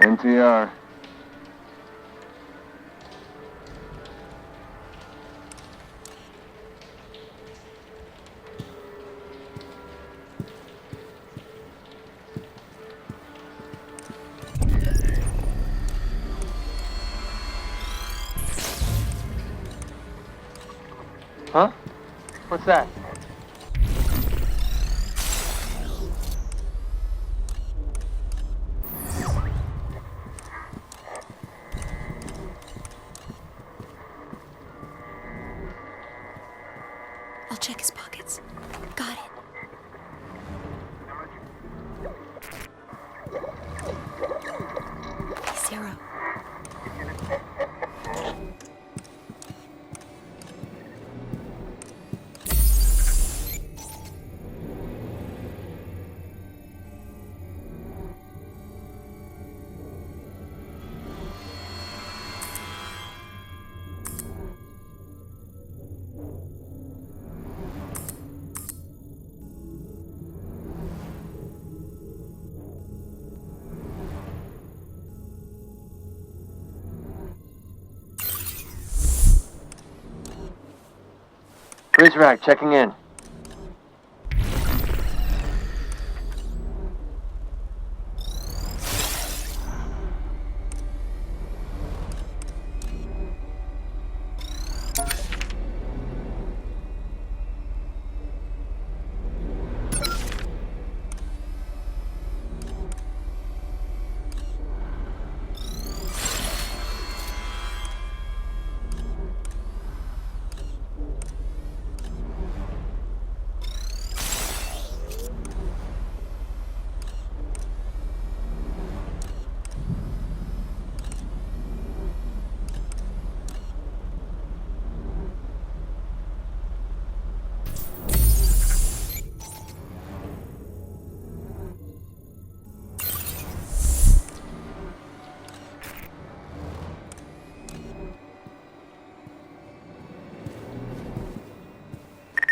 NTR. Huh? What's that? I'll check his pockets. Got it. Zero. Razorback checking in.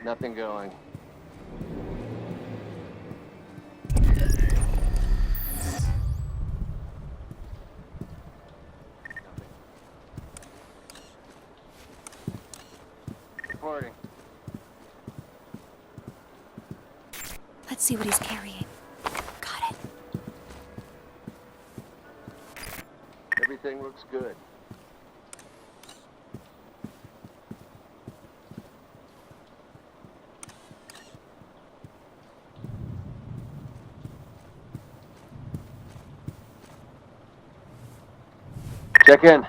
Nothing going. Reporting. Let's see what he's carrying. Got it. Everything looks good. Check in.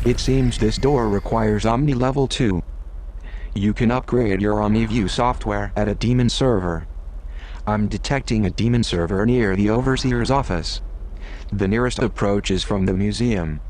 It seems this door requires Omni Level 2. You can upgrade your OmniView software at a demon server. I'm detecting a demon server near the Overseer's office. The nearest approach is from the museum.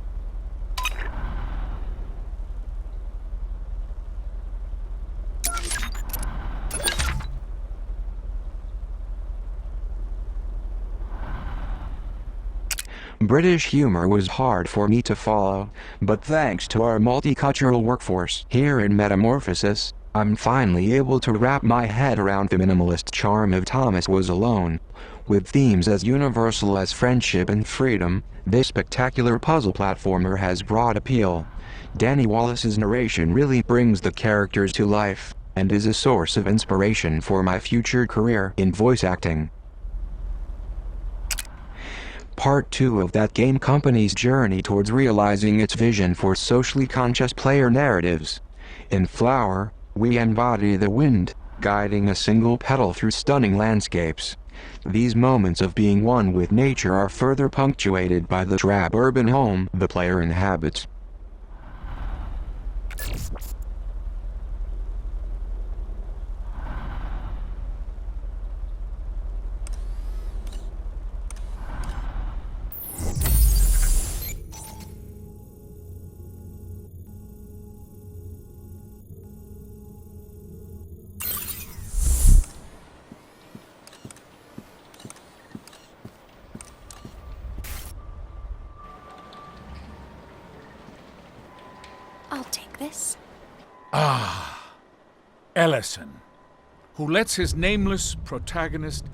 British humor was hard for me to follow, but thanks to our multicultural workforce here in Metamorphosis, I'm finally able to wrap my head around the minimalist charm of Thomas Was Alone. With themes as universal as friendship and freedom, this spectacular puzzle platformer has broad appeal. Danny Wallace's narration really brings the characters to life, and is a source of inspiration for my future career in voice acting. Part 2 of that game company's journey towards realizing its vision for socially conscious player narratives. In Flower, we embody the wind, guiding a single petal through stunning landscapes. These moments of being one with nature are further punctuated by the drab urban home the player inhabits. this? Ellison, who lets his nameless protagonist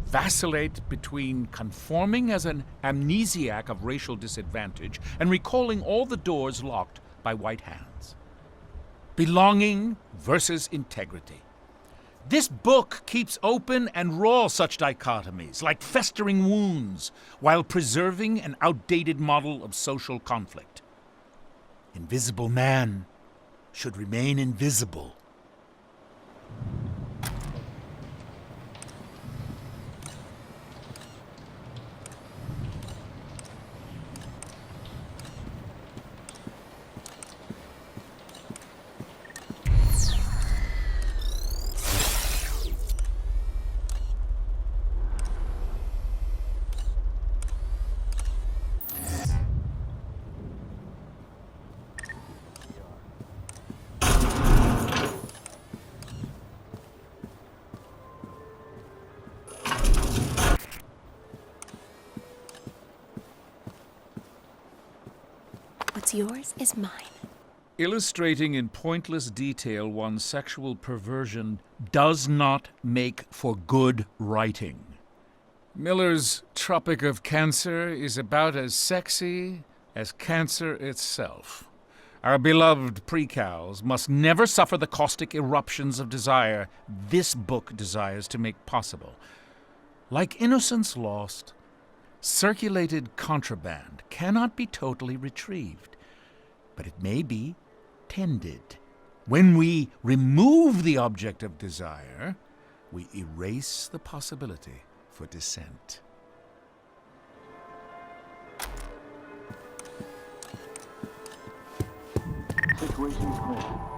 vacillate between conforming as an amnesiac of racial disadvantage and recalling all the doors locked by white hands. Belonging versus integrity. This book keeps open and raw such dichotomies, like festering wounds, while preserving an outdated model of social conflict. Invisible man should remain invisible. What's yours is mine. Illustrating in pointless detail one's sexual perversion does not make for good writing. Miller's Tropic of Cancer is about as sexy as cancer itself. Our beloved precals must never suffer the caustic eruptions of desire this book desires to make possible. Like Innocence Lost, circulated contraband cannot be totally retrieved, but it may be tended. When we remove the object of desire, we erase the possibility for dissent. Situation clear.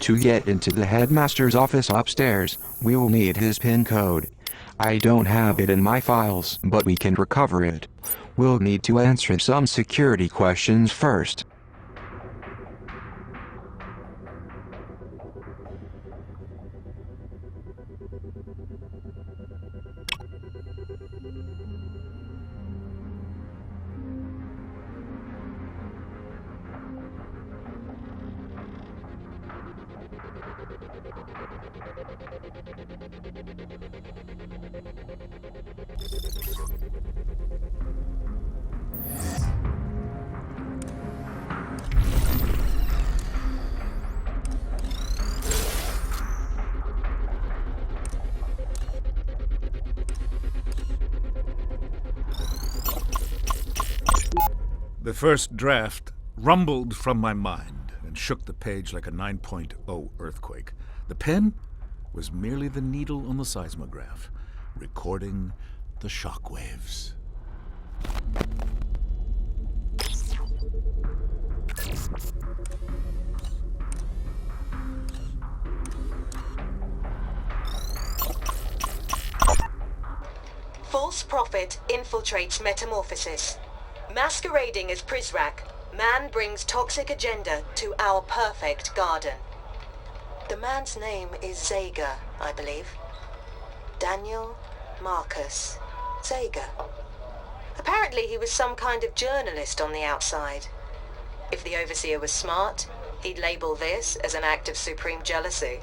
To get into the headmaster's office upstairs, we will need his PIN code. I don't have it in my files, but we can recover it. We'll need to answer some security questions first. The first draft rumbled from my mind and shook the page like a 9.0 earthquake. The pen was merely the needle on the seismograph, recording the shockwaves. False prophet infiltrates Metamorphosis. Masquerading as Prizrak, man brings toxic agenda to our perfect garden. The man's name is Zager, I believe. Daniel Marcus Zager. Apparently he was some kind of journalist on the outside. If the Overseer was smart, He'd label this as an act of supreme jealousy.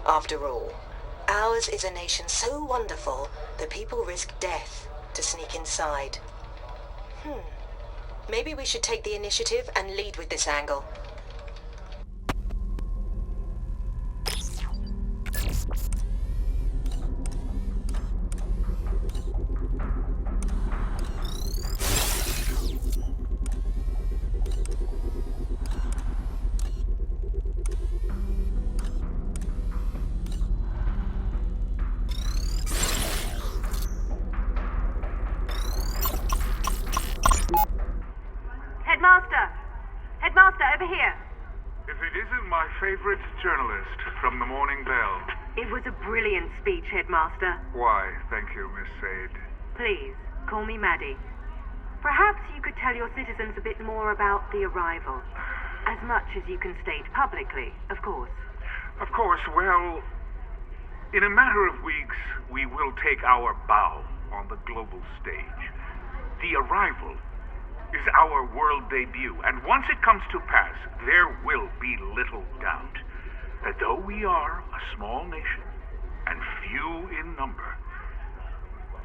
After all, ours is a nation so wonderful that people risk death to sneak inside. Maybe we should take the initiative and lead with this angle. Headmaster, over here. If it isn't my favorite journalist from the Morning Bell. It was a brilliant speech, Headmaster. Why, thank you, Miss Sade. Please, call me Maddie. Perhaps you could tell your citizens a bit more about the arrival. As much as you can state publicly, of course. Of course, well, in a matter of weeks, we will take our bow on the global stage. The arrival is our world debut, and once it comes to pass, there will be little doubt that though we are a small nation and few in number,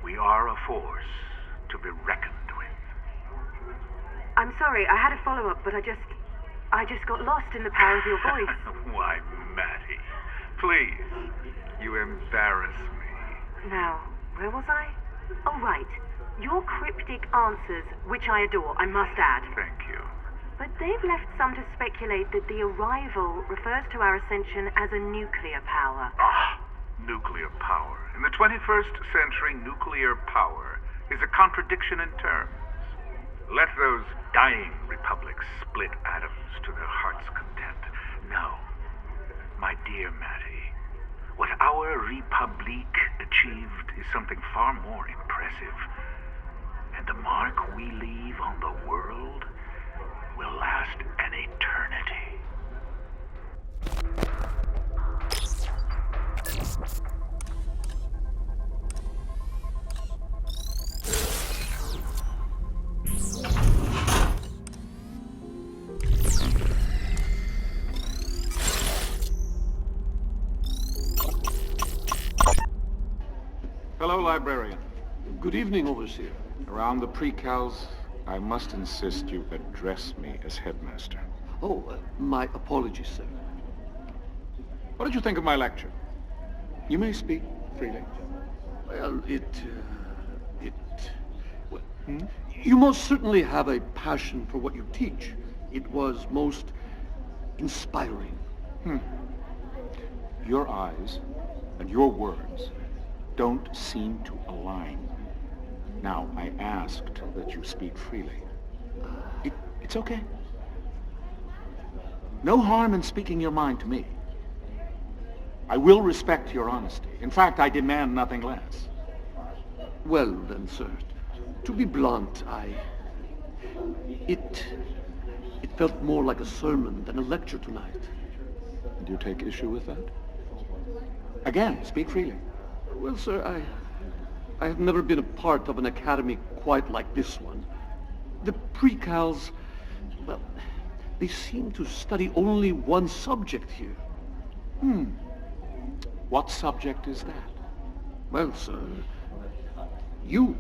we are a force to be reckoned with. I'm sorry, I had a follow-up, but I just got lost in the power of your voice. Why, Maddie, please, you embarrass me. Now, where was I? Oh, right. Your cryptic answers, which I adore, I must add. Thank you. But they've left some to speculate that the arrival refers to our ascension as a nuclear power. Ah, nuclear power. In the 21st century, nuclear power is a contradiction in terms. Let those dying republics split atoms to their heart's content. No, my dear Maddie, what our Republique achieved is something far more impressive. And the mark we leave on the world will last an eternity. Hello, librarian. Good evening, Overseer. Around the precals, I must insist you address me as headmaster. Oh, my apologies, sir. What did you think of my lecture? You may speak freely. Well, well, you most certainly have a passion for what you teach. It was most inspiring. Your eyes and your words don't seem to align. Now, I asked that you speak freely. It's okay. No harm in speaking your mind to me. I will respect your honesty. In fact, I demand nothing less. Well, then, sir, to be blunt, It felt more like a sermon than a lecture tonight. Do you take issue with that? Again, speak freely. Well, sir, I have never been a part of an academy quite like this one. The precals, well, they seem to study only one subject here. What subject is that? Well, sir, you